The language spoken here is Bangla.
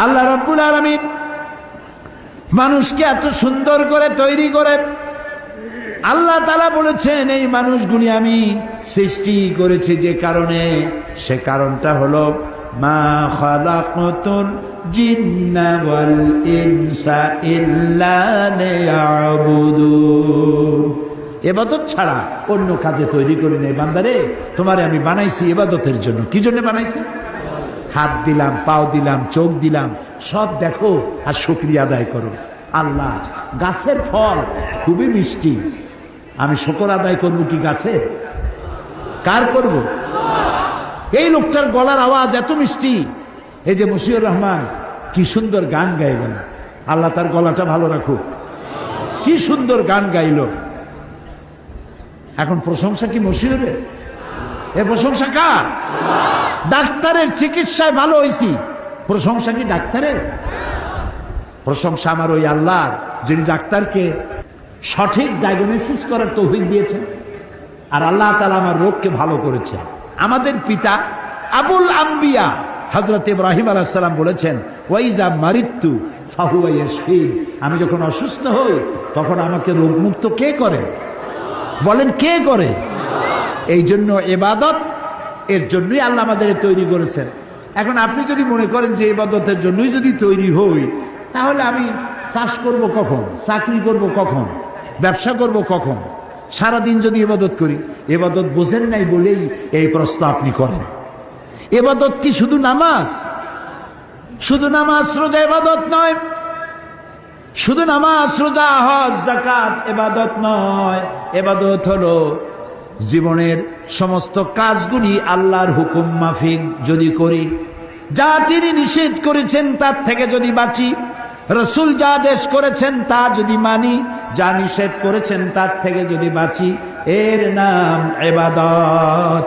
আল্লাহ রাব্বুল আলামিন মানুষকে এত সুন্দর করে তৈরি করে আল্লাহ তাআলা বলেছেন এই মানুষগুলি আমি সৃষ্টি করেছি যে কারণে, সে কারণটা হলো মা খালাকতুল জিন্না ওয়াল ইনসা ইল্লা লিয়াবুদুন। ইবাদত ছাড়া অন্য কাজে তৈরি করি নাই বান্দারে, তোমারে আমি বানাইছি ইবাদতের জন্য। কি জন্য বানাইছি? হাত দিলাম, পাও দিলাম, চোখ দিলাম, সব দেখো আর শুকরিয়া আদায় করো। আল্লাহ গাছের ফল খুবই মিষ্টি, আমি শুকর আদায় করবো কি গাছে? কার করব? এই লোকটার গলার আওয়াজ এত মিষ্টি, এই যে মশিউর রহমান কি সুন্দর গান গাইবেন, আল্লাহ তার গলাটা ভালো রাখুক, কি সুন্দর গান গাইল। এখন প্রশংসা কি মশিউরের? এ প্রশংসা কার? ডাক্তারের চিকিৎসায় ভালো হয়েছি, প্রশংসা কি ডাক্তারের? প্রশংসা আমার ওই আল্লাহর, যিনি ডাক্তারকে সঠিক ডায়াগনোসিস করার তৌফিক দিয়েছেন, আর আল্লাহ তাআলা আমার রোগকে ভালো করেছেন। আমাদের পিতা আবুল আম্বিয়া হযরত ইব্রাহিম আলাইহিস সালাম বলেছেন, ওয়াইজা মারিতু ফাহুয়া ইয়াশফিন, আমি যখন অসুস্থ হই তখন আমাকে রোগমুক্ত কে করে? বলেন কে করে? এই জন্য ইবাদত এর জন্যই আল্লাহ আমাদের তৈরি করেছেন। এখন আপনি যদি মনে করেন যে ইবাদতের জন্যই যদি তৈরি হই, তাহলে আমি চাষ করব কখন, চাকরি করব কখন, ব্যবসা করব কখন? সারাদিন যদি ইবাদত করি, ইবাদত বোঝেন নাই বলেই এই প্রশ্ন আপনি করেন। ইবাদত কি শুধু নামাজ? শুধু নামাজ রোজা ইবাদত নয়, শুধু নামাজ রোজা হজ যাকাত ইবাদত নয়। ইবাদত হলো জীবনের সমস্ত কাজগুলি আল্লাহর হুকুম মাফিক যদি করি, যা তিনি নিষেধ করেছেন তার থেকে যদি বাঁচি, রাসূল যা আদেশ করেছেন তা যদি মানি, যা নিষেধ করেছেন তার থেকে যদি বাঁচি, এর নাম ইবাদত।